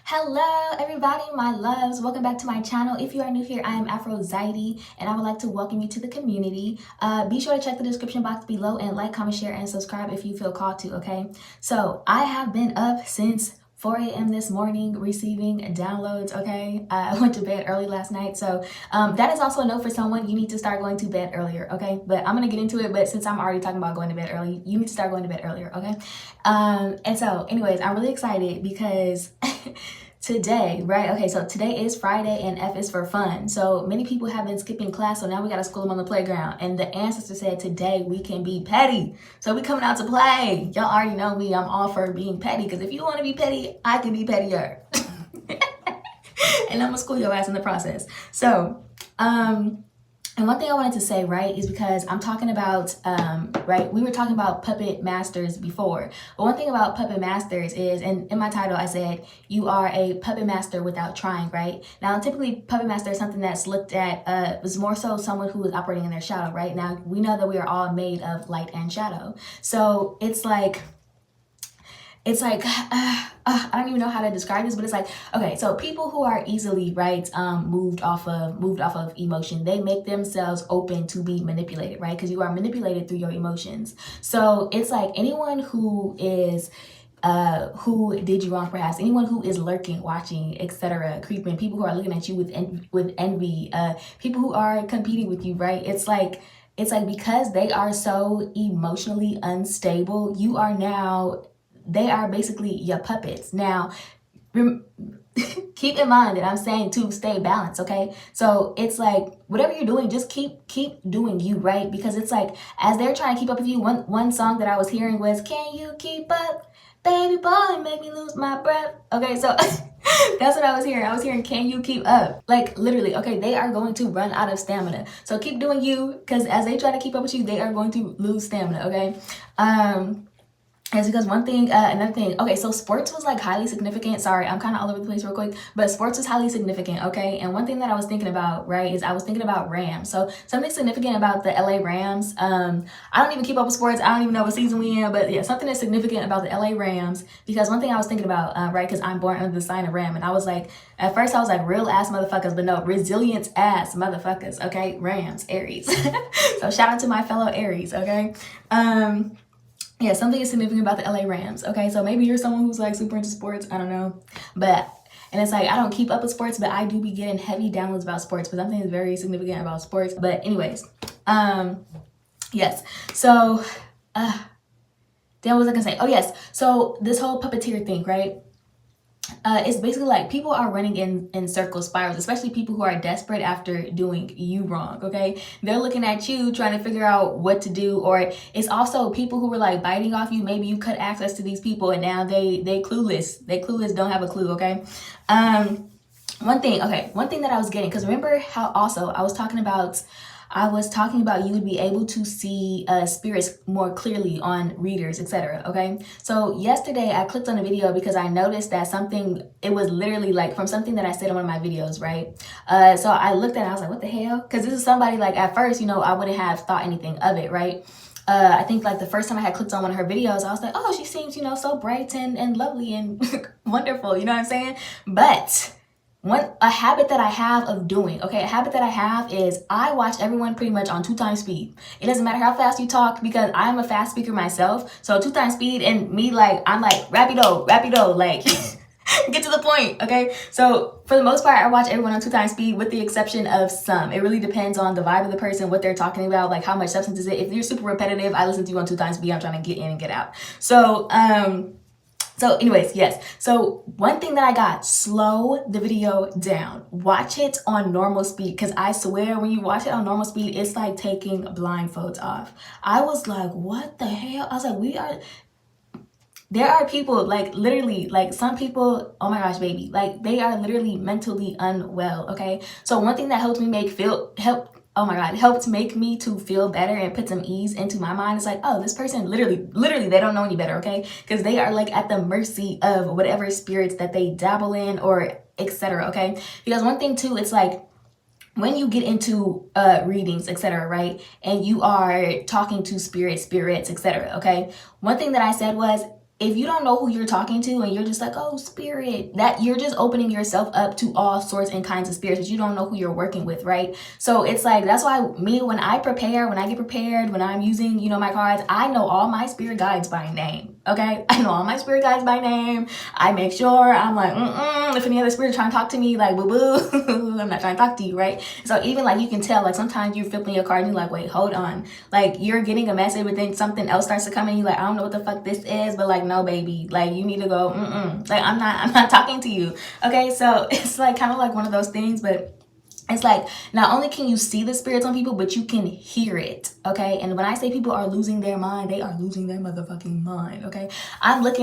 Hello everybody, my loves. Welcome back to my channel. If you are new here, I am Aphrodite and I would like to welcome you to the community. Be sure to check the description box below and like, comment, share, and subscribe if you feel called to, okay? So I have been up since 4 a.m. this morning receiving downloads, okay? I went to bed early last night, so that is also a note for someone. You need to start going to bed earlier, okay? But I'm gonna get into it, but since I'm already talking about going to bed early, you need to start going to bed earlier, okay? And so anyways, I'm really excited because today, right? Okay, so today is Friday and F is for fun. So many people have been skipping class, so now we gotta school them on the playground. And the ancestor said today we can be petty. So we coming out to play. Y'all already know me, I'm all for being petty, because if you wanna be petty, I can be pettier. And I'm gonna school your ass in the process. So, and one thing I wanted to say, right, is because I'm talking about, right, we were talking about puppet masters before. But one thing about puppet masters is, and in my title I said, you are a puppet master without trying, right? Now, typically, puppet master is something that's looked at, is more so someone who is operating in their shadow, right? Now, we know that we are all made of light and shadow. So it's like, I don't even know how to describe this, but it's like, okay, so people who are easily, right, moved off of emotion, they make themselves open to be manipulated, right? Because you are manipulated through your emotions. So it's like anyone who is who did you wrong, perhaps anyone who is lurking, watching, etc., creeping, people who are looking at you with envy, people who are competing with you, right? It's like because they are so emotionally unstable, you are now, they are basically your puppets. Now, keep in mind that I'm saying to stay balanced, okay? So it's like whatever you're doing, just keep doing you, right? Because it's like as they're trying to keep up with you, one song that I was hearing was, "Can you keep up, baby boy, make me lose my breath?" Okay, so that's what I was hearing. I was hearing, "Can you keep up?" Like literally, okay, they are going to run out of stamina. So keep doing you, because as they try to keep up with you, they are going to lose stamina, okay? It's because one thing, another thing, okay, so sports was like highly significant. Sorry, I'm kind of all over the place real quick, but sports was highly significant, okay? And one thing that I was thinking about, right, is I was thinking about Rams. So something significant about the LA Rams. I don't even keep up with sports. I don't even know what season we in, but yeah, something that's significant about the LA Rams, because one thing I was thinking about, right, because I'm born under the sign of Ram, and I was like, at first I was like, real ass motherfuckers, but no, resilient ass motherfuckers, okay? Rams, Aries. So shout out to my fellow Aries, okay? Yeah, something is significant about the LA Rams. Okay, so maybe you're someone who's like super into sports. I don't know, but and it's like I don't keep up with sports, but I do be getting heavy downloads about sports. But something is very significant about sports. But anyways, yes. So, then what was I gonna say? Oh yes. So this whole puppeteer thing, right? It's basically like people are running in circle spirals, especially people who are desperate after doing you wrong, okay? They're looking at you trying to figure out what to do, or it's also people who were like biting off you. Maybe you cut access to these people and now they clueless. They clueless, don't have a clue, okay? One thing that I was getting, because remember how also I was talking about you would be able to see spirits more clearly on readers, etc. Okay, so yesterday I clicked on a video because I noticed that it was literally like from something that I said in one of my videos, right? So I looked at it and I was like, what the hell? Because this is somebody, like, at first, I wouldn't have thought anything of it, right? I think like the first time I had clicked on one of her videos, I was like, oh, she seems, so bright and lovely and wonderful, you know what I'm saying? But a habit that I have of doing, okay, a habit that I have is I watch everyone pretty much on 2x speed. It doesn't matter how fast you talk, because I'm a fast speaker myself. So 2x speed, and me, like, I'm like, rapido, like, get to the point, okay? So for the most part, I watch everyone on 2x speed, with the exception of some. It really depends on the vibe of the person, what they're talking about, like how much substance is it. If you're super repetitive, I listen to you on 2x speed. I'm trying to get in and get out. So anyways, yes. So one thing that I got, slow the video down. Watch it on normal speed, because I swear when you watch it on normal speed, it's like taking blindfolds off. I was like, what the hell? I was like, there are people, like, literally, like, some people, oh my gosh, baby, like, they are literally mentally unwell, okay? So one thing that helped make me to feel better and put some ease into my mind is like, oh, this person literally they don't know any better, okay? Because they are like at the mercy of whatever spirits that they dabble in, or etc. Okay, because one thing too, it's like when you get into readings, etc., right, and you are talking to spirits, etc., okay, one thing that I said was, if you don't know who you're talking to and you're just like, oh, spirit, that you're just opening yourself up to all sorts and kinds of spirits that you don't know who you're working with, right? So it's like, that's why me, when I get prepared, when I'm using, you know, my cards, I know all my spirit guides by name, okay? I know all my spirit guides by name. I make sure I'm like, if any other spirit is trying to talk to me, like, boo-boo, I'm not trying to talk to you, right? So even like, you can tell, like, sometimes you're flipping your card and you're like, wait, hold on. Like, you're getting a message, but then something else starts to come in, you're like, I don't know what the fuck this is, but like, no, baby, like, you need to go, like, I'm not talking to you, okay? So it's like, kind of like one of those things, but it's like, not only can you see the spirits on people, but you can hear it, okay? And when I say people are losing their mind, they are losing their motherfucking mind, okay? I'm like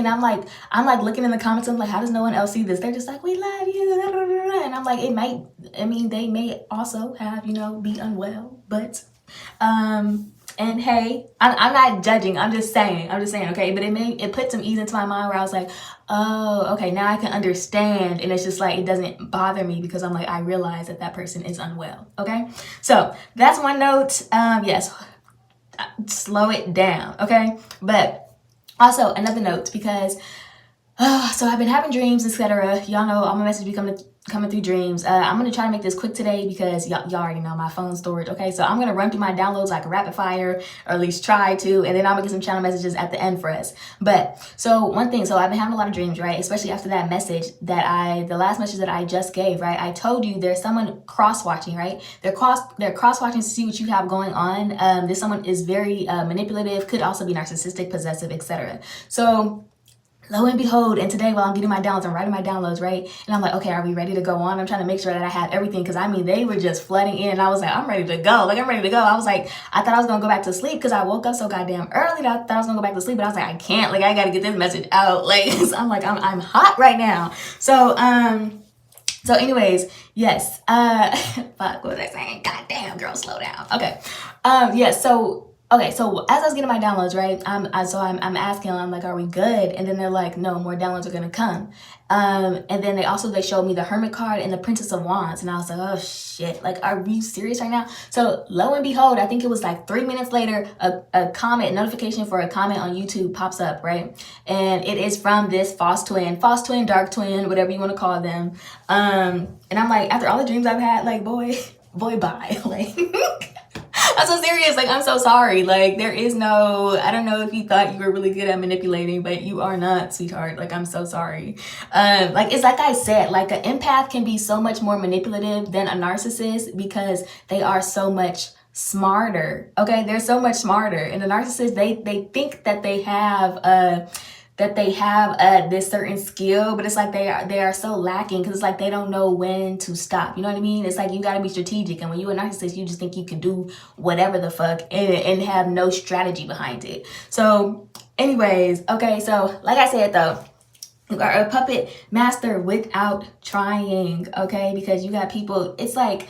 looking in the comments, I'm like, how does no one else see this? They're just like, we love you, and I'm like, they may also have, you know, be unwell, but, and hey, I'm not judging, I'm just saying, okay? But it put some ease into my mind where I was like, oh, okay, now I can understand. And it's just like, it doesn't bother me because I'm like, I realize that person is unwell, okay? So that's one note. Yes, slow it down, okay? But also another note, because so I've been having dreams, etc. Y'all know all my messages be coming through dreams. I'm gonna try to make this quick today because y'all already know my phone storage, okay? So I'm gonna run through my downloads like a rapid fire, or at least try to, and then I'm gonna get some channel messages at the end for us. But so one thing, so I've been having a lot of dreams, right? Especially after that message the last message that I just gave, right? I told you there's someone cross-watching, right? They're cross-watching to see what you have going on. This someone is very manipulative, could also be narcissistic, possessive, etc. So lo and behold, and today while I'm getting my downloads, I'm writing my downloads, right? And I'm like, okay, are we ready to go on? I'm trying to make sure that I have everything, because I mean, they were just flooding in, and I was like, I'm ready to go. Like, I'm ready to go. I was like, I thought I was gonna go back to sleep because I woke up so goddamn early that I thought I was gonna go back to sleep, but I was like, I can't. Like, I gotta get this message out. Like, so I'm like, I'm hot right now. So anyways, yes. Fuck, what was I saying? Goddamn, girl, slow down. Okay. Yes. Okay, so as I was getting my downloads, right, I'm asking, I'm like, are we good? And then they're like, no, more downloads are gonna come. And then they showed me the Hermit card and the Princess of Wands, and I was like, oh shit, like, are you serious right now? So lo and behold, I think it was like 3 minutes later, a notification for a comment on YouTube pops up, right? And it is from this false twin, dark twin, whatever you want to call them. And I'm like, after all the dreams I've had, like, boy, bye, like. I'm so serious. Like, I'm so sorry. Like, there is no, I don't know if you thought you were really good at manipulating, but you are not, sweetheart. Like, I'm so sorry. Like, it's like I said, like, an empath can be so much more manipulative than a narcissist because they are so much smarter. Okay, they're so much smarter. And the narcissist, they think that they have this certain skill, but it's like they are so lacking, because it's like they don't know when to stop. You know what I mean? It's like, you got to be strategic, and when you're a narcissist, you just think you can do whatever the fuck and have no strategy behind it. So anyways, okay, so like I said though, you are a puppet master without trying, okay? Because you got people, it's like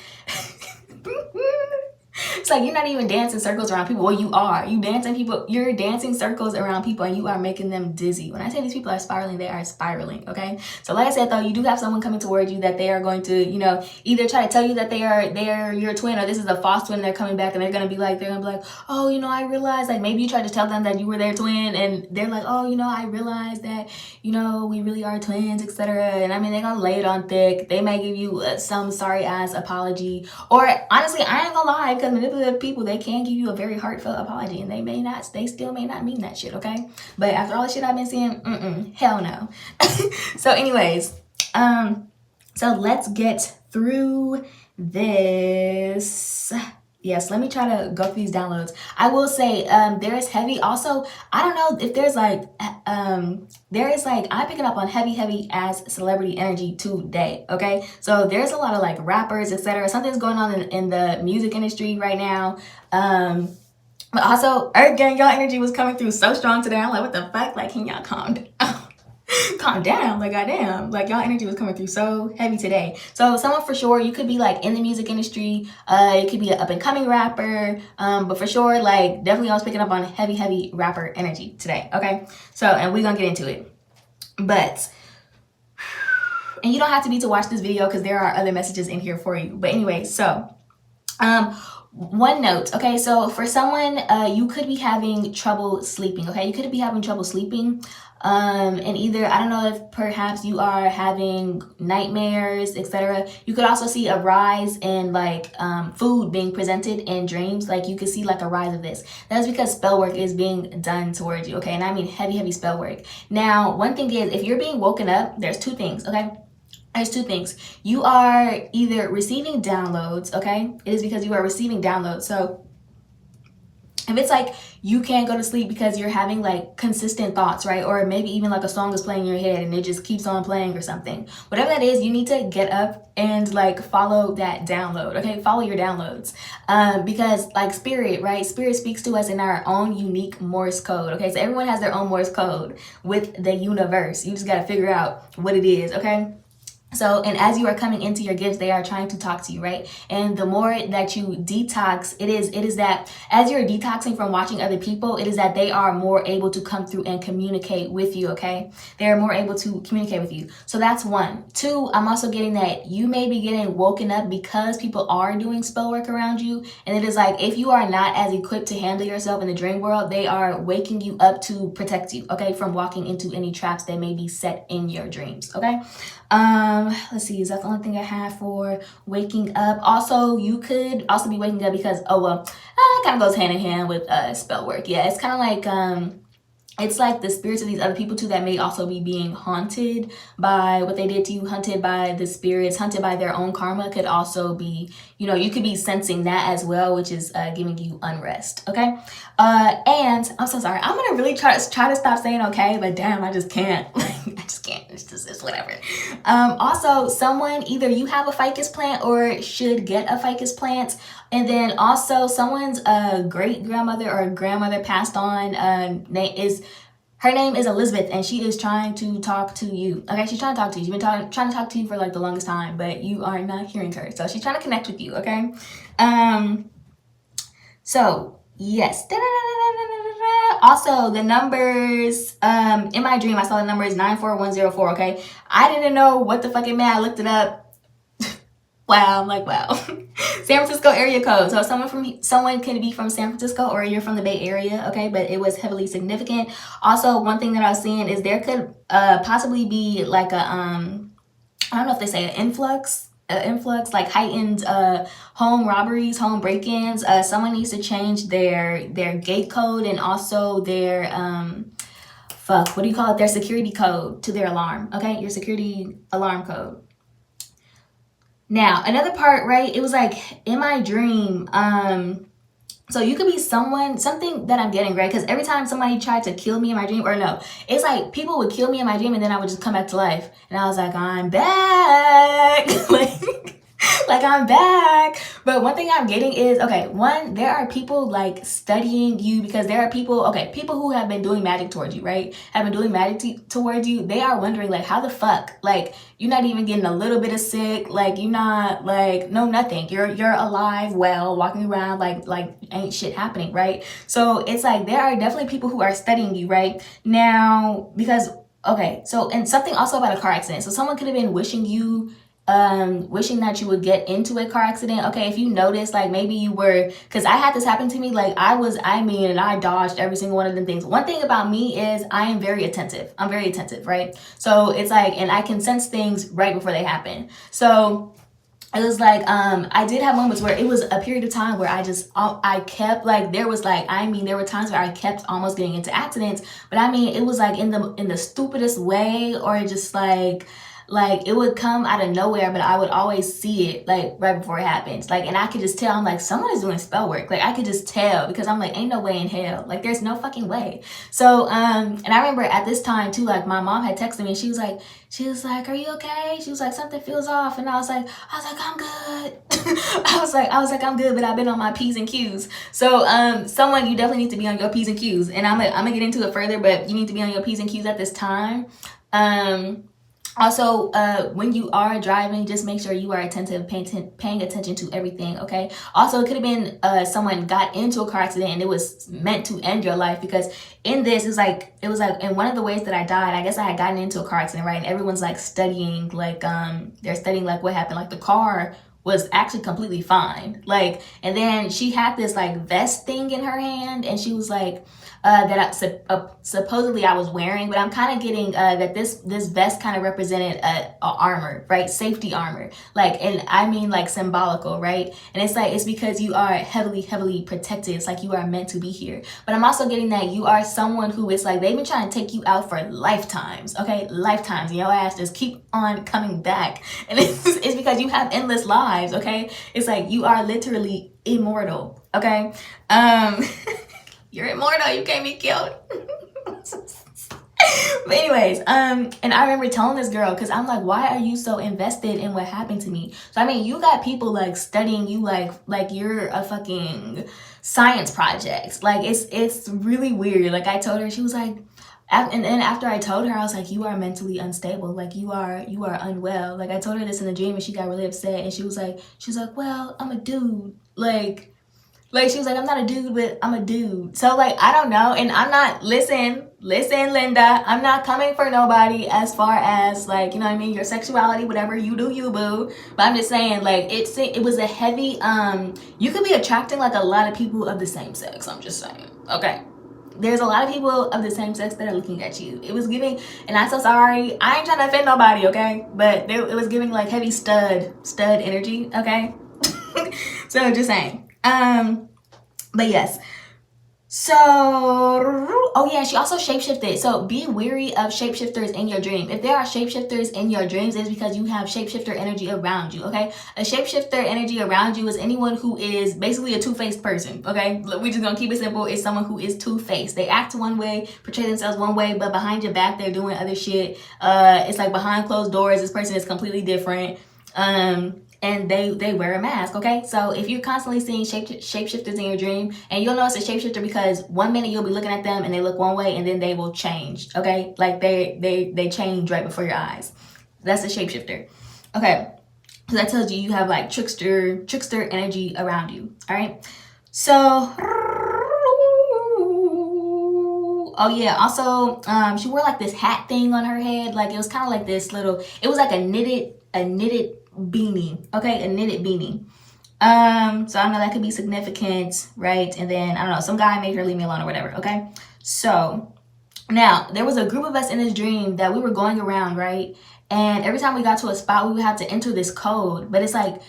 it's like you're not even dancing circles around people. Well, you are. You're dancing circles around people, and you are making them dizzy. When I say these people are spiraling, they are spiraling, okay? So like I said though, you do have someone coming towards you that they are going to, you know, either try to tell you that they are your twin, or this is a false twin, and they're coming back and they're gonna be like, oh, you know, I realized, like, maybe you tried to tell them that you were their twin, and they're like, oh, you know, I realized that, you know, we really are twins, etc. And I mean, they're gonna lay it on thick. They may give you some sorry ass apology, or honestly, I ain't gonna lie, because manipulative people, they can give you a very heartfelt apology, and they still may not mean that shit, okay? But after all the shit I've been seeing, hell no. So anyways, so let's get through this. Yes, let me try to go through these downloads. I will say, there is heavy. Also, I don't know if there's like, I'm picking up on heavy as celebrity energy today, okay? So there's a lot of like rappers, etc. Something's going on in the music industry right now. But also, Earth Gang, y'all energy was coming through so strong today. I'm like, what the fuck? Like, can y'all calm down? Calm down, like, goddamn, like, y'all energy was coming through so heavy today. So someone for sure, you could be like in the music industry, you could be an up-and-coming rapper, but for sure, like, definitely I was picking up on heavy rapper energy today, okay? So, and we're gonna get into it, but, and you don't have to watch this video because there are other messages in here for you. But anyway, so Um, One note, okay, so for someone, you could be having trouble sleeping, okay? You could be having trouble sleeping. And either, I don't know if perhaps you are having nightmares, etc. You could also see a rise in like food being presented in dreams. Like you could see like a rise of this. That's because spell work is being done towards you, okay? And I mean heavy, heavy spell work. Now, one thing is, if you're being woken up, there's two things, okay? There's two things. You are either receiving downloads, okay? It is because you are receiving downloads. So if it's like you can't go to sleep because you're having like consistent thoughts, right? Or maybe even like a song is playing in your head and it just keeps on playing or something. Whatever that is, you need to get up and like follow that download, okay? Follow your downloads. Because like spirit, right? Spirit speaks to us in our own unique Morse code, okay? So everyone has their own Morse code with the universe. You just got to figure out what it is, okay? So, and as you are coming into your gifts, they are trying to talk to you, right? And the more that you detox, it is that as you're detoxing from watching other people, it is that they are more able to come through and communicate with you, okay? They are more able to communicate with you. So that's one. Two, I'm also getting that you may be getting woken up because people are doing spell work around you. And it is like, if you are not as equipped to handle yourself in the dream world, they are waking you up to protect you, okay? From walking into any traps that may be set in your dreams, okay? Let's see, is that the only thing I have for waking up? Also, you could also be waking up because, it kind of goes hand in hand with spell work. Yeah, it's kind of like it's like the spirits of these other people too that may also be being haunted by what they did to you, hunted by the spirits, hunted by their own karma. Could also be, you could be sensing that as well, which is giving you unrest. Okay, and I'm so sorry. I'm gonna really try to stop saying okay, but damn, I just can't. I just can't. It's whatever. Also, someone, either you have a ficus plant or should get a ficus plant. And then also someone's great grandmother or grandmother passed on. Her name is Elizabeth, and she is trying to talk to you. Okay, she's trying to talk to you. She's been trying to talk to you for like the longest time, but you are not hearing her. So she's trying to connect with you. Okay. So yes. Also, the numbers, in my dream, I saw the numbers 94104. Okay, I didn't know what the fuck it meant. I looked it up. Wow, I'm like, wow. San Francisco area code. So someone can be from San Francisco or you're from the Bay Area, okay? But it was heavily significant. Also, one thing that I was seeing is there could possibly be like I don't know if they say an influx, like heightened home robberies, home break-ins. Someone needs to change their gate code and also their what do you call it? Their security code to their alarm, okay? Your security alarm code. Now, another part, right? It was like in my dream, so you could be something that I'm getting, right? Because every time somebody tried to kill me in my dream, or no, it's like people would kill me in my dream and then I would just come back to life. And I was like, I'm back. like I'm back. But one thing I'm getting is, okay, one, there are people like studying you because there are people who have been doing magic towards you, right? Have been doing magic towards you. They are wondering like, how the fuck? Like, you're not even getting a little bit of sick. Like, you're not like, no, nothing. You're alive, well, walking around like ain't shit happening, right? So it's like, there are definitely people who are studying you, right? Now, because, okay, so, and something also about a car accident. So someone could have been wishing that you would get into a car accident. Okay, if you notice, like maybe you were, because I had this happen to me, like and I dodged every single one of them things. One thing about me is I am very attentive. I'm very attentive, right? So it's like, and I can sense things right before they happen. So it was like, I did have moments where it was a period of time where I kept like, there were times where I kept almost getting into accidents, but I mean, it was like in the stupidest way, or just like it would come out of nowhere, but I would always see it like right before it happens. Like, and I could just tell, I'm like, someone is doing spell work. Like, I could just tell because I'm like, ain't no way in hell. Like, there's no fucking way. So, and I remember at this time too, like my mom had texted me and she was like, are you okay? She was like, something feels off. And I was like, I'm good. I was like, I'm good, but I've been on my P's and Q's. So, someone, you definitely need to be on your P's and Q's. And I'm gonna get into it further, but you need to be on your P's and Q's at this time. Also, when you are driving, just make sure you are attentive, paying attention to everything, okay? Also, it could have been someone got into a car accident and it was meant to end your life, because in this, it was like in one of the ways that I died, I guess I had gotten into a car accident, right? And everyone's like studying, like they're studying like what happened, like the car was actually completely fine. Like, and then she had this like vest thing in her hand, and she was like, supposedly I was wearing, but I'm kind of getting that this vest kind of represented a armor, right? Safety armor, like, and I mean like symbolical, right? And it's like, it's because you are heavily protected. It's like you are meant to be here. But I'm also getting that you are someone who is like, they've been trying to take you out for lifetimes, okay? Lifetimes. Your ass just keep on coming back, and it's because you have endless lives, okay? It's like you are literally immortal, okay? You're immortal. You can't be killed. But anyways, and I remember telling this girl, because I'm like, why are you so invested in what happened to me? So I mean, you got people like studying you like you're a fucking science project. Like it's really weird. Like I told her, she was like, and then after I told her, I was like, you are mentally unstable. Like you are unwell. Like I told her this in a dream, and she got really upset. And she was like, well, I'm a dude. Like, she was like, I'm not a dude, but I'm a dude. So, like, I don't know. And I'm not, listen, Linda, I'm not coming for nobody as far as, like, you know what I mean? Your sexuality, whatever, you do you, boo. But I'm just saying, like, it was a heavy, you could be attracting, like, a lot of people of the same sex. I'm just saying. Okay. There's a lot of people of the same sex that are looking at you. It was giving, and I'm so sorry. I ain't trying to offend nobody, okay? But it was giving, like, heavy stud energy, okay? So, just saying. But yes. So, oh yeah, she also shapeshifted. So be wary of shapeshifters in your dream. If there are shapeshifters in your dreams, it's because you have shapeshifter energy around you, okay? A shapeshifter energy around you is anyone who is basically a two-faced person, okay? We're just gonna keep it simple. It's someone who is two-faced. They act one way, portray themselves one way, but behind your back, they're doing other shit. It's like behind closed doors, this person is completely different. And they wear a mask, okay? So if you're constantly seeing shapeshifters in your dream, and you'll know it's a shapeshifter because one minute you'll be looking at them and they look one way, and then they will change, okay? Like they change right before your eyes. That's a shapeshifter. Okay, so that tells you have like trickster energy around you, all right? So, oh yeah, also, she wore like this hat thing on her head. Like it was kind of like this little, it was like a knitted beanie, okay? A knitted beanie. So I know that could be significant, right? And then I don't know, some guy made her leave me alone or whatever, okay? So now there was a group of us in this dream that we were going around, right? And every time we got to a spot, we would have to enter this code. But it's like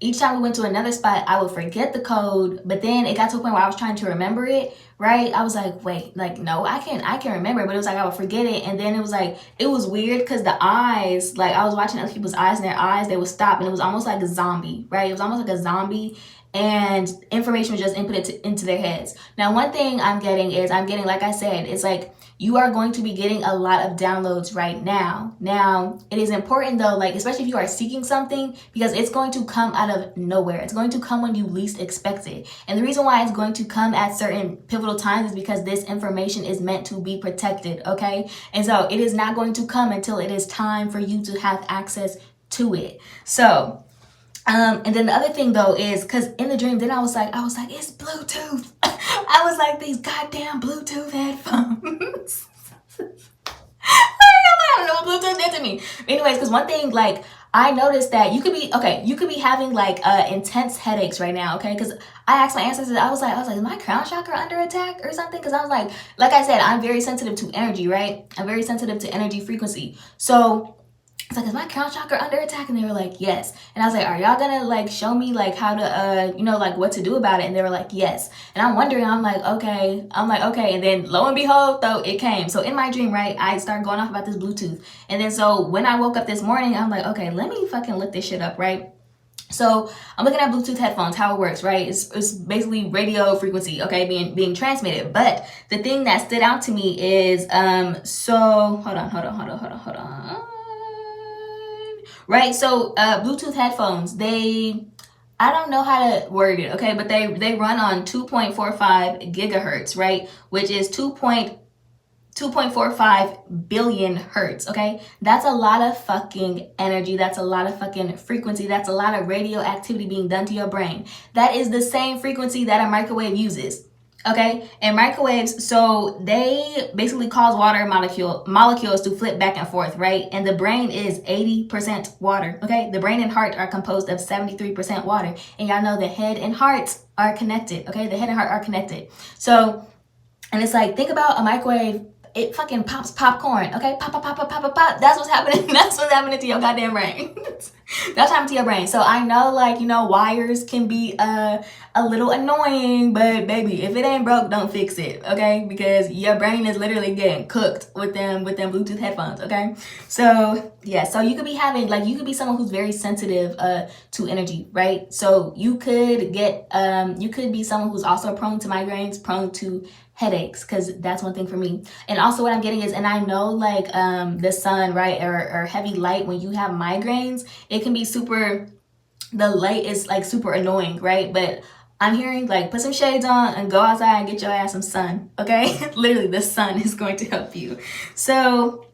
each time we went to another spot, I would forget the code. But then it got to a point where I was trying to remember it, right? I was like, wait, like, no, I can remember it. But it was like I would forget it. And then it was like, it was weird because the eyes, like I was watching other people's eyes, and their eyes, they would stop. And it was almost like a zombie, right? It was almost like a zombie. And information was just inputted into their heads. Now, one thing I'm getting, like I said, it's like you are going to be getting a lot of downloads right now. Now, it is important though, like especially if you are seeking something, because it's going to come out of nowhere. It's going to come when you least expect it. And the reason why it's going to come at certain pivotal times is because this information is meant to be protected, okay? And so it is not going to come until it is time for you to have access to it. So, and then the other thing though is, because in the dream, then I was like, it's Bluetooth. I was like, these goddamn Bluetooth headphones. I don't know what Bluetooth did to me. Anyways, because one thing, like, I noticed that you could be having like intense headaches right now, okay? Because I asked my ancestors, I was like, is my crown chakra under attack or something? Because I was like I said, I'm very sensitive to energy, right? I'm very sensitive to energy frequency. So it's like, is my crown chakra under attack? And they were like, yes. And I was like, are y'all gonna like show me like how to like what to do about it? And they were like, yes. And I'm wondering, I'm like, okay. And then lo and behold, though, it came. So in my dream, right, I started going off about this Bluetooth. And then so when I woke up this morning, I'm like, okay, let me fucking look this shit up, right? So I'm looking at Bluetooth headphones, how it works, right? It's basically radio frequency, okay, being transmitted. But the thing that stood out to me is, so hold on. Right, so Bluetooth headphones, I don't know how to word it, okay, but they run on 2.45 gigahertz, right, which is 2.45 billion hertz, okay? That's a lot of fucking energy. That's a lot of fucking frequency. That's a lot of radioactivity being done to your brain. That is the same frequency that a microwave uses. Okay, and microwaves, so they basically cause water molecules to flip back and forth, right? And the brain is 80% water. Okay, the brain and heart are composed of 73% water, and y'all know the head and heart are connected. Okay, the head and heart are connected. So, and it's like, think about a microwave. It fucking pops popcorn. Okay, pop, pop, pop, pop, pop, pop, pop. That's what's happening. That's what's happening to your goddamn brain. That's what's happening to your brain. So I know, like, you know, wires can be a little annoying, but baby, if it ain't broke, don't fix it. Okay, because your brain is literally getting cooked with them Bluetooth headphones. Okay, so yeah, so you could be having, like, you could be someone who's very sensitive to energy, right? So you could get you could be someone who's also prone to migraines, prone to headaches, because that's one thing for me. And also what I'm getting is, and I know, like, the sun, right, or heavy light, when you have migraines, it can be super, the light is like super annoying, right? But I'm hearing, like, put some shades on and go outside and get your ass some sun. Okay. Literally, the sun is going to help you. So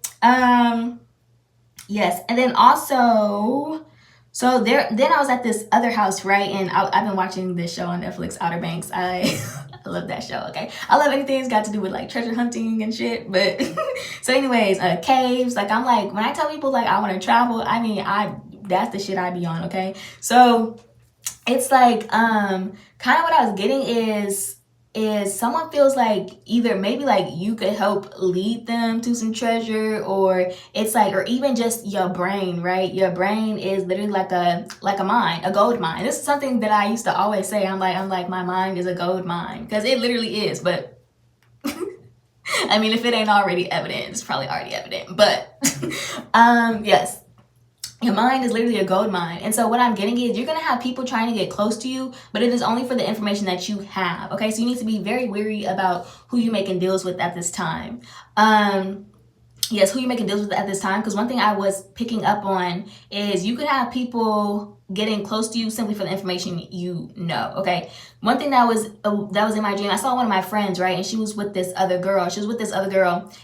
yes. And then also, so then I was at this other house, right? And I've been watching this show on Netflix, Outer Banks. I love that show. Okay, I love anything that's got to do with, like, treasure hunting and shit. But so anyways, caves. Like, I'm like, when I tell people, like, I want to travel, I mean, that's the shit I be on. Okay, so it's like, kind of what I was getting is someone feels like either maybe, like, you could help lead them to some treasure, or it's like, or even just your brain, right? Your brain is literally like a mine, a gold mine. This is something that I used to always say. I'm like, my mind is a gold mine, because it literally is. But I mean, if it ain't already evident, it's probably already evident. But yes, your mind is literally a gold mine. And so what I'm getting is, you're going to have people trying to get close to you, but it is only for the information that you have. Okay, so you need to be very wary about who you're making deals with at this time. Yes, who you're making deals with at this time, because one thing I was picking up on is you could have people getting close to you simply for the information you know. Okay, one thing that was in my dream, I saw one of my friends, right, and she was with this other girl.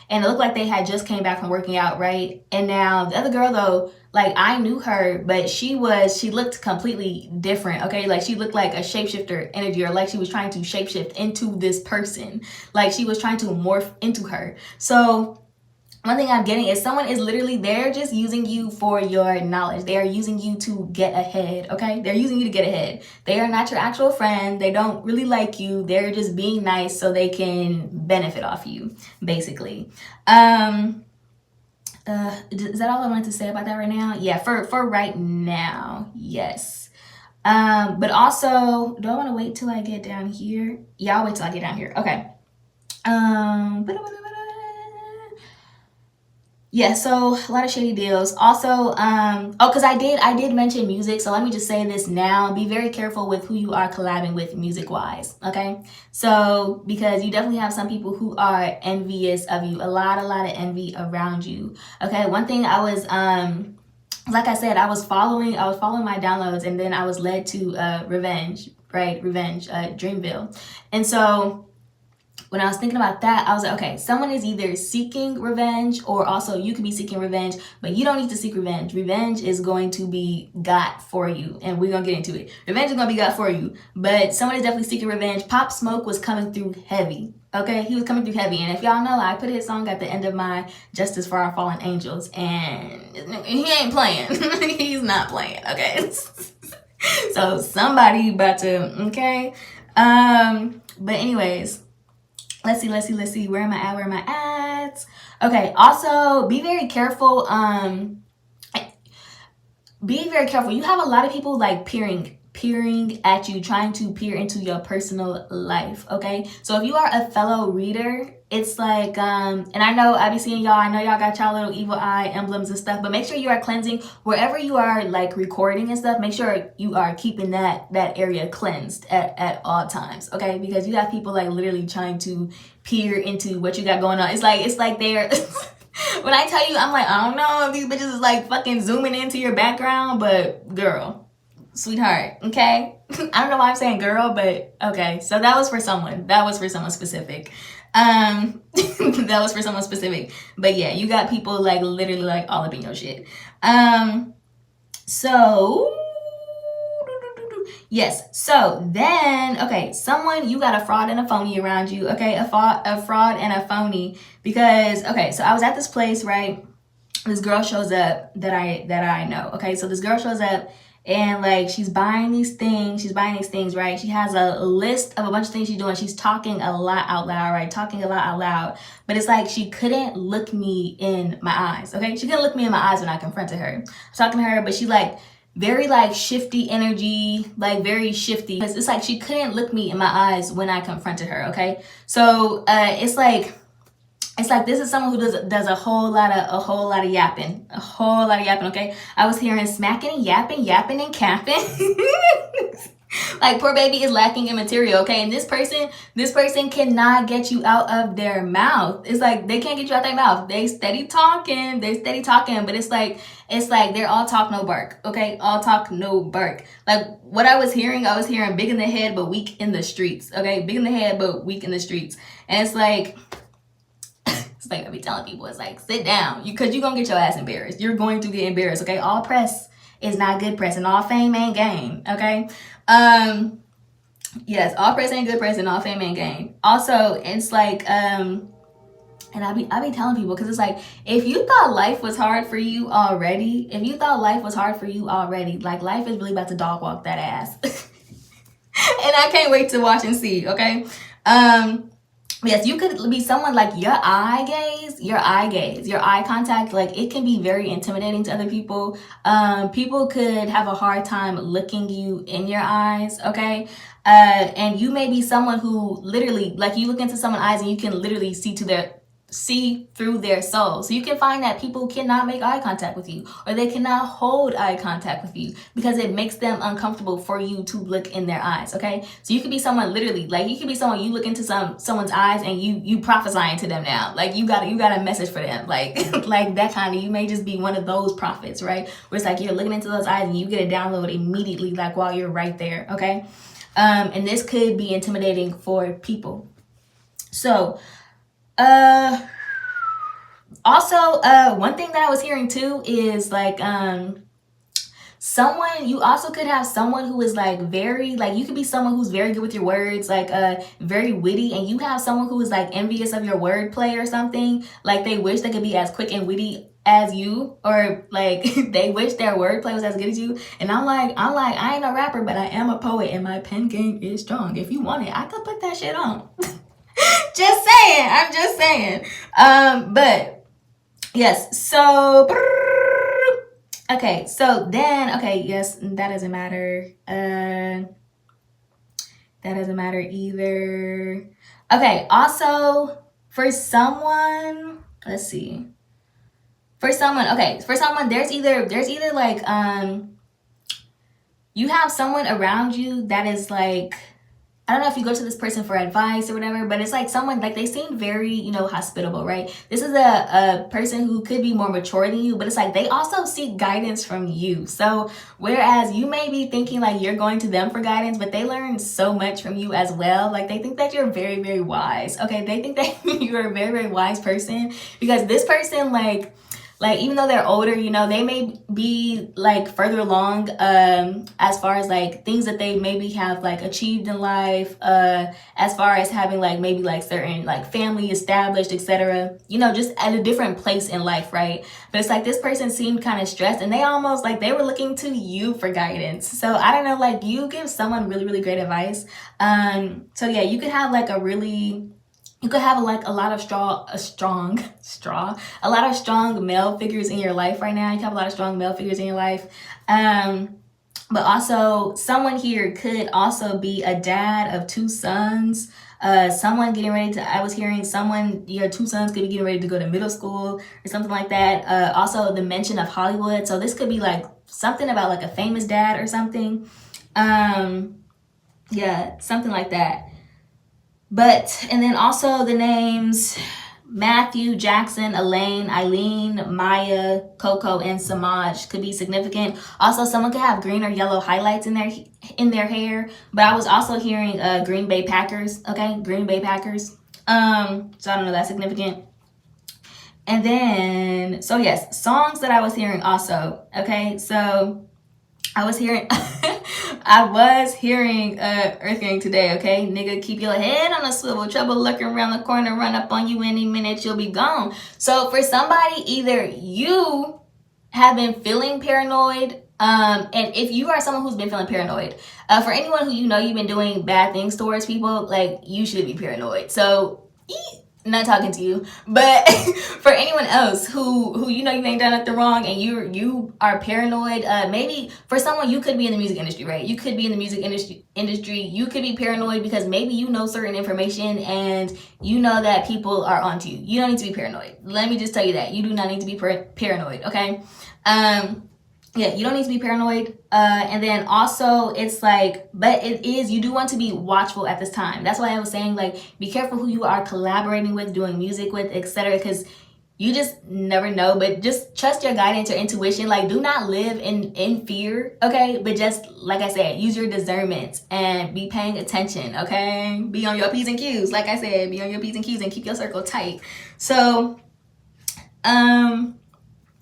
And it looked like they had just came back from working out, right? And now the other girl, though, like, I knew her, but she looked completely different. Okay, like, she looked like a shapeshifter energy, or like she was trying to shapeshift into this person, like she was trying to morph into her. So one thing I'm getting is someone is literally, they're just using you for your knowledge. They are using you to get ahead, okay? They're using you to get ahead. They are not your actual friend. They don't really like you. They're just being nice so they can benefit off you, basically. Is that all I wanted to say about that right now? Yeah, for right now, yes. But also, do I want to wait till I get down here? Yeah, I'll wait till I get down here. Okay. Yeah, so a lot of shady deals. Also, because I did mention music, so let me just say this now. Be very careful with who you are collabing with music-wise, okay? So, because you definitely have some people who are envious of you. A lot of envy around you, okay? One thing I was, like I said, I was following my downloads, and then I was led to Revenge, right? Revenge, Dreamville. And so when I was thinking about that, I was like, okay, someone is either seeking revenge, or also you could be seeking revenge, but you don't need to seek revenge. Revenge is going to be got for you, and we're going to get into it. Revenge is going to be got for you, but someone is definitely seeking revenge. Pop Smoke was coming through heavy, okay? He was coming through heavy, and if y'all know, I put his song at the end of my Justice for Our Fallen Angels, and he ain't playing. He's not playing, okay? So somebody about to, okay? But anyways, let's see. Where am I at? Okay, also be very careful. Be very careful. You have a lot of people, like, peering at you, trying to peer into your personal life, okay? So if you are a fellow reader, it's like, and I know I be seeing y'all, I know y'all got y'all little evil eye emblems and stuff, but make sure you are cleansing wherever you are, like, recording and stuff. Make sure you are keeping that area cleansed at all times, okay? Because you have people, like, literally trying to peer into what you got going on. It's like they're when I tell you, I'm like, I don't know if these bitches is, like, fucking zooming into your background, but girl, sweetheart, okay? I don't know why I'm saying girl, but okay. So that was for someone. That was for someone specific. That was for someone specific. But yeah, you got people, like, literally, like, all up in your shit. So Yes. So then, okay, someone, you got a fraud and a phony around you. Okay, a fraud and a phony. Because okay, so I was at this place, right? This girl shows up that I know. Okay, so this girl shows up and like she's buying these things. She's buying these things, right? She has a list of a bunch of things she's doing. She's talking a lot out loud, right? Talking a lot out loud. But it's like she couldn't look me in my eyes. Okay, she couldn't look me in my eyes when I confronted her. I was talking to her, but she like very like shifty energy, like very shifty. It's like she couldn't look me in my eyes when I confronted her. Okay, so it's like this is someone who does a whole lot of yapping, okay? I was hearing smacking and yapping and capping. Like poor baby is lacking in material, okay? And this person cannot get you out of their mouth. It's like they can't get you out their mouth. They steady talking, but it's like they're all talk no bark, okay? All talk no bark. Like what I was hearing big in the head but weak in the streets, okay? Big in the head but weak in the streets. And it's like I be telling people, it's like, sit down, because you're gonna get your ass embarrassed. You're going to get embarrassed, okay? All press is not good press, and all fame ain't gain, okay? Yes, all press ain't good press, and all fame ain't gain. Also, it's like, and I be telling people, because it's like, if you thought life was hard for you already, like life is really about to dog walk that ass. And I can't wait to watch and see, okay? Yes, you could be someone like your eye contact, like it can be very intimidating to other people. People could have a hard time looking you in your eyes, okay? And you may be someone who literally, like you look into someone's eyes and you can literally see through their soul. So you can find that people cannot make eye contact with you, or they cannot hold eye contact with you because it makes them uncomfortable for you to look in their eyes, okay? So you could be someone literally, like you could be someone, you look into someone's eyes and you prophesying to them now. Like you got a message for them. Like like that kind of, you may just be one of those prophets, right? Where it's like you're looking into those eyes and you get a download immediately, like while you're right there, okay? And this could be intimidating for people. So also, one thing that I was hearing too is like, you also could have someone who is like very, like you could be someone who's very good with your words, like, very witty, and you have someone who is like envious of your wordplay or something. Like they wish they could be as quick and witty as you, or like they wish their wordplay was as good as you. And I'm like, I ain't a rapper, but I am a poet and my pen game is strong. If you want it, I could put that shit on. I'm just saying. But yes, so okay, so then yes, that doesn't matter. That doesn't matter either. Okay, also for someone, let's see. For someone, there's either like you have someone around you that is like, I don't know if you go to this person for advice or whatever, but it's like someone, like they seem very, hospitable, right? This is a person who could be more mature than you, but it's like they also seek guidance from you. So whereas you may be thinking like you're going to them for guidance, but they learn so much from you as well. Like they think that you're very, very wise. Okay, they think that you're a very, very wise person, because this person like even though they're older, they may be like further along as far as like things that they maybe have like achieved in life, as far as having like maybe like certain like family established, etc. Just at a different place in life, right? But it's like this person seemed kind of stressed, and they almost like they were looking to you for guidance. So I don't know, like you give someone really, really great advice. So yeah, you could have like a lot of strong male figures in your life right now. You can have a lot of strong male figures in your life. But also someone here could also be a dad of two sons. Someone getting ready to, I was hearing your two sons could be getting ready to go to middle school or something like that. Also the mention of Hollywood. So this could be like something about like a famous dad or something. Yeah, something like that. And then also the names Matthew, Jackson, Elaine, Eileen, Maya, Coco, and Samaj could be significant. Also, someone could have green or yellow highlights in their hair. But I was also hearing Green Bay Packers. Okay, Green Bay Packers. So I don't know, that's significant. And then, so yes, songs that I was hearing also. Okay, so I was hearing I was hearing Earth Gang today, okay? Nigga, keep your head on a swivel. Trouble lurking around the corner, run up on you any minute, you'll be gone. So for somebody, either you have been feeling paranoid, and if you are someone who's been feeling paranoid, for anyone who you know you've been doing bad things towards people, like, you should be paranoid. So not talking to you, but for anyone else who you know you ain't done nothing wrong and you are paranoid, maybe for someone, you could be in the music industry, right? You could be in the music industry. You could be paranoid because maybe you know certain information and you know that people are onto you. You don't need to be paranoid. Let me just tell you that you do not need to be paranoid. Okay. Yeah, you don't need to be paranoid. And then also, it's like, but it is, you do want to be watchful at this time. That's why I was saying, like, be careful who you are collaborating with, doing music with, etc. Because you just never know. But just trust your guidance, your intuition. Like, do not live in fear, okay? But just, like I said, use your discernment and be paying attention, okay? Be on your P's and Q's. Like I said, be on your P's and Q's and keep your circle tight. So,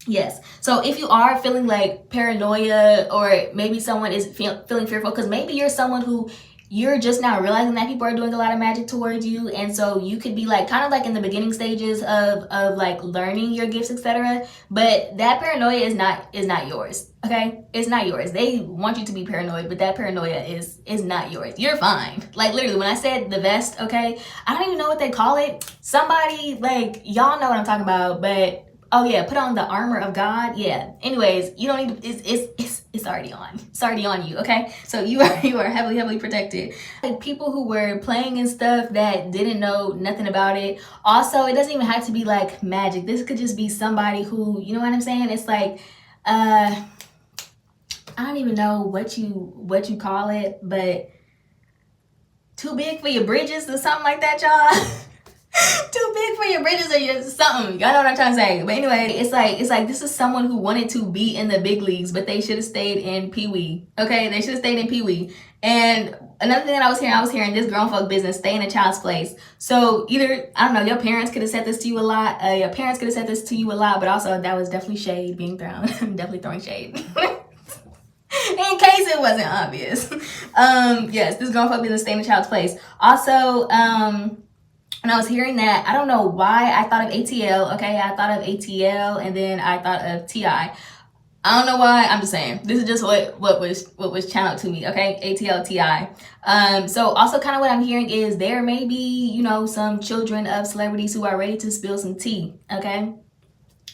yes. So if you are feeling like paranoia, or maybe someone is feeling fearful, because maybe you're someone who you're just now realizing that people are doing a lot of magic towards you, and so you could be like kind of like in the beginning stages of like learning your gifts, etc. But that paranoia is not yours. Okay, it's not yours. They want you to be paranoid, but that paranoia is not yours. You're fine. Like, literally, when I said the vest, okay, I don't even know what they call it. Somebody, like, y'all know what I'm talking about, but oh yeah, put on the armor of God. Yeah. Anyways, you don't need to. It's already on. It's already on you. Okay. So you are heavily protected. Like, people who were playing and stuff that didn't know nothing about it. Also, it doesn't even have to be like magic. This could just be somebody who, you know what I'm saying. It's like, I don't even know what you call it, but too big for your bridges or something like that, y'all. Too big for your bridges or your something. Y'all know what I'm trying to say. But anyway, it's like this is someone who wanted to be in the big leagues, but they should have stayed in Pee Wee. Okay, they should have stayed in Pee Wee. And another thing that I was hearing this grown folk business, stay in a child's place. So either, I don't know, your parents could have said this to you a lot. Your parents could have said this to you a lot, but also that was definitely shade being thrown. Definitely throwing shade. In case it wasn't obvious. Yes, this grown folk business, stay in a child's place. Also, when I was hearing that, I don't know why I thought of ATL. Okay, I thought of ATL, and then I thought of TI. I don't know why. I'm just saying. This is just what was channeled to me. Okay, ATL, TI. So also kind of what I'm hearing is there may be, you know, some children of celebrities who are ready to spill some tea. Okay,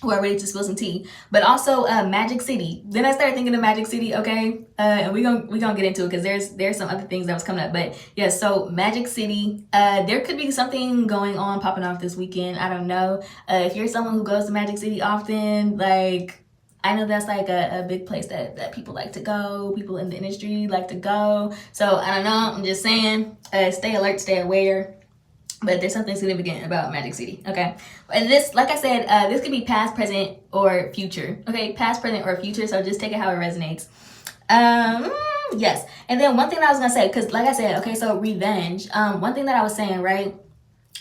who are ready to spill some tea. But also Magic City. Then I started thinking of Magic City, okay? And we gonna get into it because there's some other things that was coming up. But yeah, so Magic City, there could be something going on, popping off this weekend. I don't know. If you're someone who goes to Magic City often, like, I know that's like a big place that people like to go. People in the industry like to go. So I don't know, I'm just saying, stay alert, stay aware. But there's something significant about Magic City, okay? And this, like I said, this could be past, present, or future, okay? Past, present, or future, so just take it how it resonates. Yes. And then one thing that I was gonna say, because like I said, okay, so revenge. One thing that I was saying, right,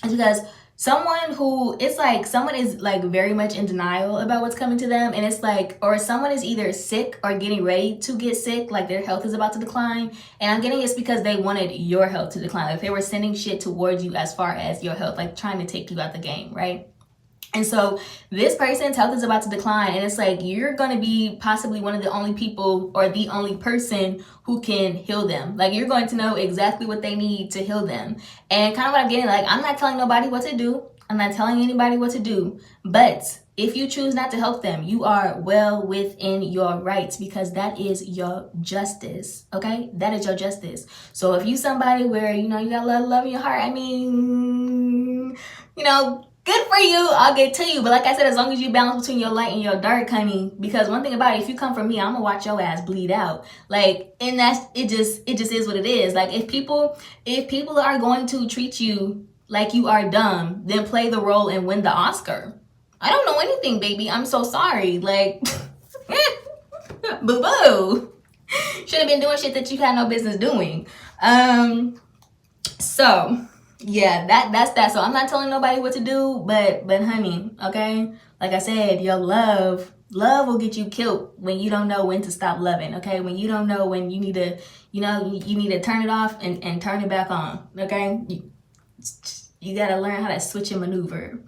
is because someone is like very much in denial about what's coming to them, and it's like, or someone is either sick or getting ready to get sick, like their health is about to decline, and I'm getting it's because they wanted your health to decline. Like they were sending shit towards you as far as your health, like trying to take you out the game, right? And so this person's health is about to decline, and it's like you're going to be possibly one of the only people or the only person who can heal them. Like you're going to know exactly what they need to heal them. And kind of what I'm getting, like, I'm not telling nobody what to do. I'm not telling anybody what to do. But if you choose not to help them, you are well within your rights, because that is your justice, okay? That is your justice. So if you somebody where, you know, you got a lot of love in your heart, I mean, you know, good for you, I'll get to you. But like I said, as long as you balance between your light and your dark, honey, because one thing about it, if you come from me, I'm gonna watch your ass bleed out. Like, and it just is what it is. Like, if people are going to treat you like you are dumb, then play the role and win the Oscar. I don't know anything, baby. I'm so sorry. Like, boo-boo. Should have been doing shit that you had no business doing. So yeah, that's that. So I'm not telling nobody what to do, but honey, okay? Like I said, your love Love will get you killed when you don't know when to stop loving, okay? When you don't know when you need to, you need to turn it off and turn it back on, okay? You got to learn how to switch and maneuver.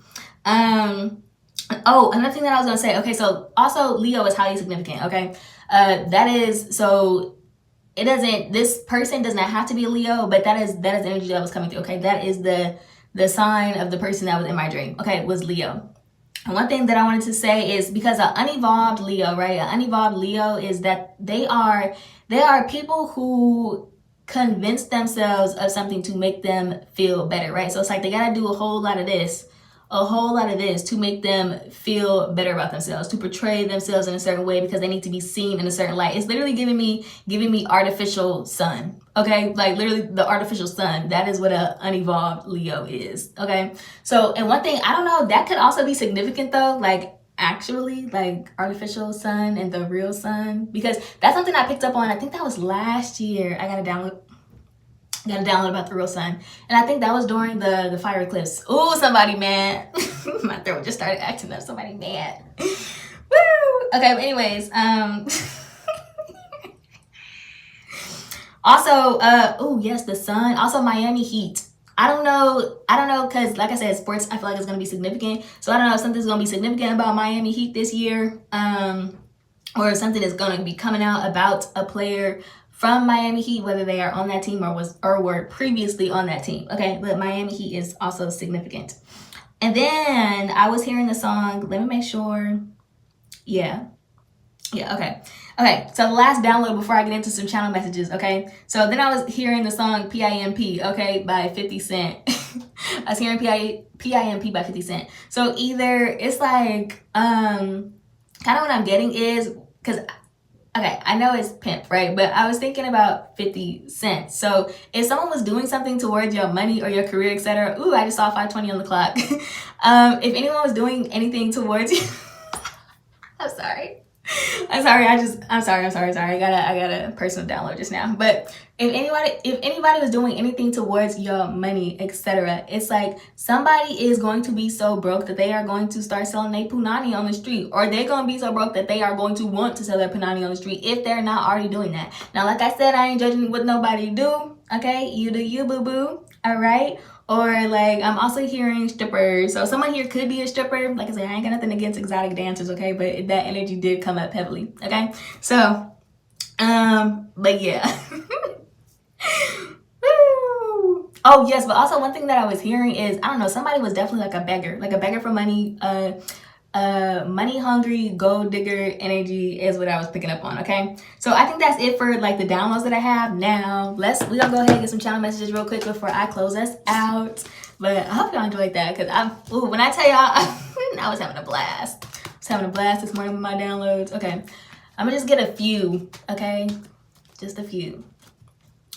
Oh, another thing that I was going to say, okay, so also Leo is highly significant, okay? That is, so it doesn't, this person does not have to be a Leo, but that is the energy that was coming through, okay? That is the sign of the person that was in my dream, okay? Was Leo. And one thing that I wanted to say is because an unevolved Leo, right? An unevolved Leo is that they are people who convince themselves of something to make them feel better, right? So it's like they gotta do a whole lot of this to make them feel better about themselves, to portray themselves in a certain way because they need to be seen in a certain light. It's literally giving me artificial sun, okay? Like literally the artificial sun. That is what an unevolved Leo is, okay? So, and one thing, I don't know, that could also be significant though, like actually like artificial sun and the real sun, because that's something I picked up on. I think that was last year. I gotta download about the real sun, and I think that was during the fire eclipse. Ooh, somebody mad. My throat just started acting up. Somebody mad. Woo. Okay, but anyways, also, oh yes, the sun. Also, Miami Heat. I don't know, because like I said, sports, I feel like it's gonna be significant. So I don't know if something's gonna be significant about Miami Heat this year, or if something is gonna be coming out about a player from Miami Heat, whether they are on that team or were previously on that team. Okay, but Miami Heat is also significant. And then I was hearing the song, let me make sure. Yeah, okay. Okay, so the last download before I get into some channel messages, okay? So then I was hearing the song P.I.M.P., okay, by 50 Cent. I was hearing P.I.M.P. by 50 Cent. So either it's like, kind of what I'm getting is, because, okay, I know it's pimp, right? But I was thinking about 50 Cent. So if someone was doing something towards your money or your career, etc., ooh, I just saw 5:20 on the clock. If anyone was doing anything towards you, I'm sorry. I'm sorry. I got a personal download just now. But if anybody was doing anything towards your money, etc., it's like somebody is going to be so broke that they are going to start selling their punani on the street, or they're going to be so broke that they are going to want to sell their punani on the street if they're not already doing that. Now, like I said, I ain't judging what nobody do. Okay, you do you, boo boo. All right. Or like I'm also hearing strippers. So someone here could be a stripper. Like I said, I ain't got nothing against exotic dancers, okay? But that energy did come up heavily, okay? So, but yeah. Oh yes, but also one thing that I was hearing is, I don't know, somebody was definitely like a beggar for money, money hungry, gold digger energy is what I was picking up on, okay? So I think that's it for like the downloads that I have. Now we gonna go ahead and get some channel messages real quick before I close us out. But I hope y'all enjoyed that, because when I tell y'all, I was having a blast. I was having a blast this morning with my downloads. Okay, I'm gonna just get a few, okay? Just a few.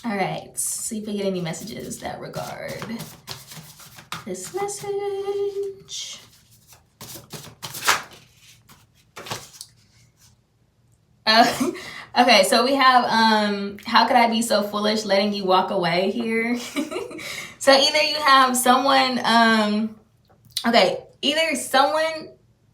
All right, let's see if we get any messages that regard this message. Okay, so we have how could I be so foolish letting you walk away here? So either you have someone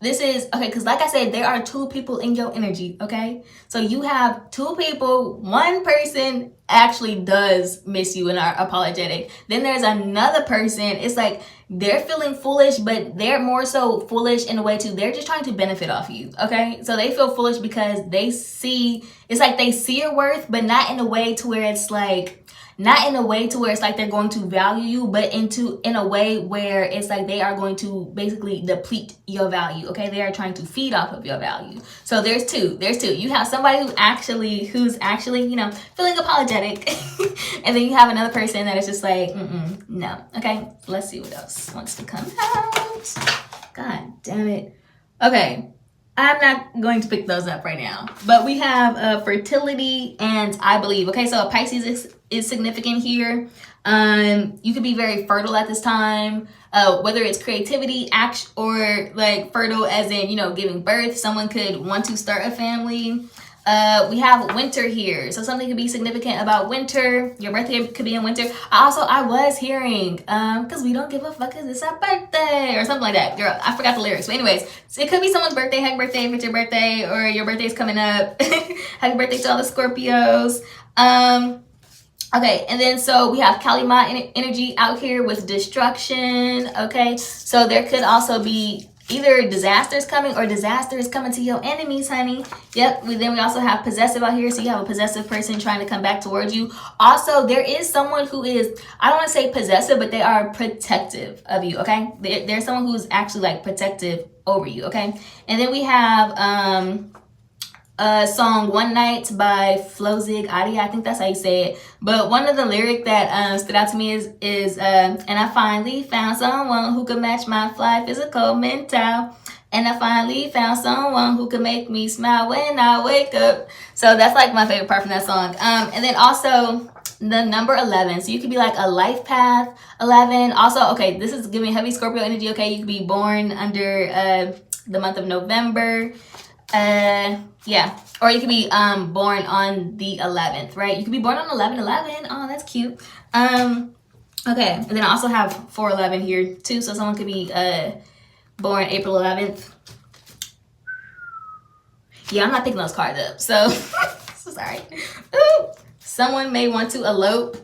this is okay, because like I said, there are two people in your energy, okay? So you have two people. One person actually does miss you and are apologetic. Then there's another person, it's like they're feeling foolish, but they're more so foolish in a way too. They're just trying to benefit off you, okay? So they feel foolish because they see your worth, but not in a way to where it's like, they're going to value you, but in a way where it's like they are going to basically deplete your value, okay? They are trying to feed off of your value. So there's two. You have somebody who's actually, feeling apologetic. And then you have another person that is just like, no. Okay, let's see what else wants to come out. God damn it. Okay. I'm not going to pick those up right now. But we have fertility and I believe. Okay, so Pisces is significant here. You could be very fertile at this time, whether it's creativity, or like fertile as in, giving birth. Someone could want to start a family. We have winter here. So something could be significant about winter. Your birthday could be in winter. I was hearing, because we don't give a fuck because it's our birthday or something like that. Girl, I forgot the lyrics. But anyways, so it could be someone's birthday. Happy birthday if it's your birthday or your birthday's coming up. Happy birthday to all the Scorpios. Okay, and then so we have Kalima energy out here with destruction. Okay, so there could also be either disasters coming or disasters coming to your enemies, honey. Yep. Then we also have possessive out here. So you have a possessive person trying to come back towards you. Also, there is someone who is, I don't want to say possessive, but they are protective of you, okay? There's someone who's actually like protective over you, okay? And then we have song One Night by Flozig Adi. I think that's how you say it. But one of the lyric that stood out to me is and I finally found someone who could match my fly physical mental. And I finally found someone who could make me smile when I wake up. So that's like my favorite part from that song. And then also the number 11. So you could be like a life path 11. Also, okay, this is giving heavy Scorpio energy. Okay, you could be born under the month of November. Yeah, or you could be born on the 11th, right? You could be born on 11/11. Oh, that's cute. Okay, and then I also have 4/11 here too, so someone could be born April 11th. Yeah, I'm not picking those cards up, so so sorry. Ooh, someone may want to elope.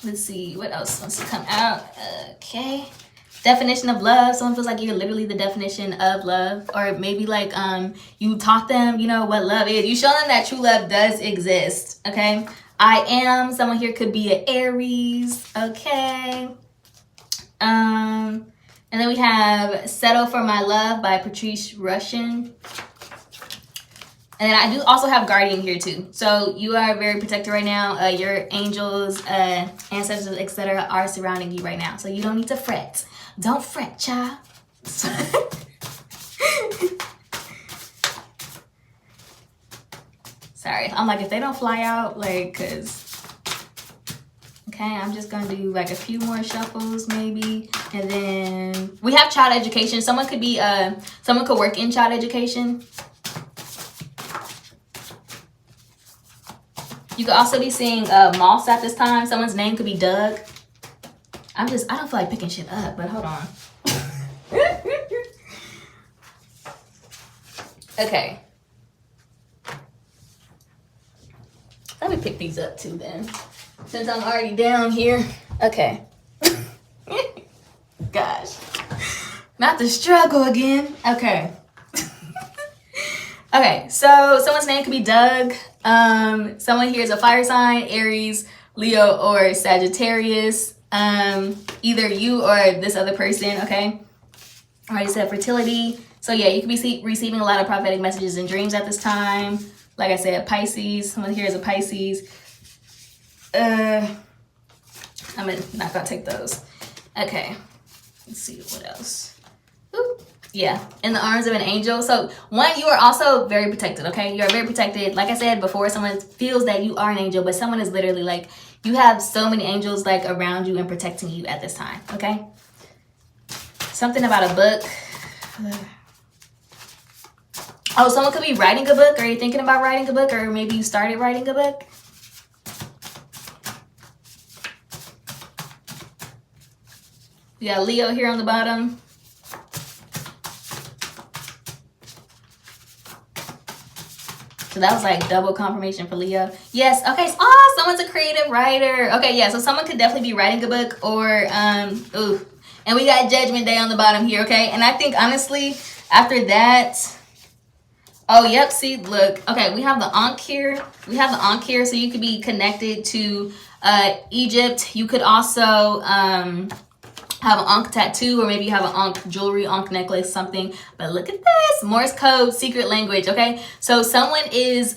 Let's see what else wants to come out. Okay. Definition of love. Someone feels like you're literally the definition of love, or maybe like you taught them, you know, what love is. You show them that true love does exist. Okay. I am. Someone here could be an Aries. Okay. And then we have Settle for My Love by Patrice Rushen. And then I do also have Guardian here too. So you are very protected right now. Your angels, ancestors, etc. are surrounding you right now. So you don't need to fret. Don't fret, child. Sorry, I'm like, if they don't fly out, like, cause, okay, I'm just gonna do like a few more shuffles maybe. And then we have child education. Someone could be, someone could work in child education. You could also be seeing moths at this time. Someone's name could be Doug. I don't feel like picking shit up, but hold on. Okay. Let me pick these up too then, since I'm already down here. Okay. Gosh. Not the struggle again. Okay. Okay, so someone's name could be Doug. Someone here is a fire sign, Aries, Leo, or Sagittarius. Either you or this other person, okay? I already said fertility. So yeah, you could be receiving a lot of prophetic messages and dreams at this time. Like I said, Pisces. Someone here is a Pisces. I'm not gonna take those. Okay, let's see what else. Ooh. Yeah, in the arms of an angel. So one, you are also very protected, okay? You are very protected. Like I said before, someone feels that you are an angel, but someone is literally like, you have so many angels like around you and protecting you at this time, okay? Something about a book. Oh, someone could be writing a book. Are you thinking about writing a book? Or maybe you started writing a book? We got Leo here on the bottom. So that was like double confirmation for Leo. Yes, okay. Oh, someone's a creative writer. Okay, yeah, so someone could definitely be writing a book or, ooh. And we got Judgment Day on the bottom here, okay? And I think, honestly, after that, oh, yep, see, look. Okay, we have the Ankh here. We have the Ankh here, so you could be connected to Egypt. You could also have an Ankh tattoo, or maybe you have an Ankh jewelry, Ankh necklace, something. But look at this, Morse code, secret language, okay? So someone is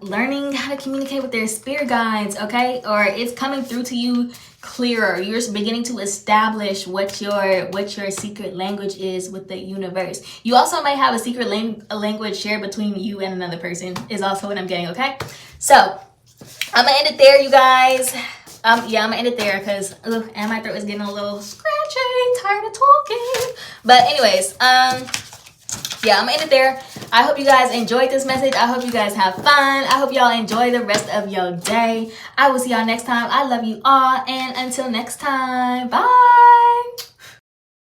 learning how to communicate with their spirit guides, okay? Or it's coming through to you clearer. You're beginning to establish what your secret language is with the universe. You also might have a secret language shared between you and another person is also what I'm getting, okay? So I'm gonna end it there, you guys. Yeah, I'm gonna end it there because and my throat is getting a little scratchy, tired of talking. But anyways, yeah, I'm gonna end it there. I hope you guys enjoyed this message. I hope you guys have fun. I hope y'all enjoy the rest of your day. I will see y'all next time. I love you all. And until next time, bye.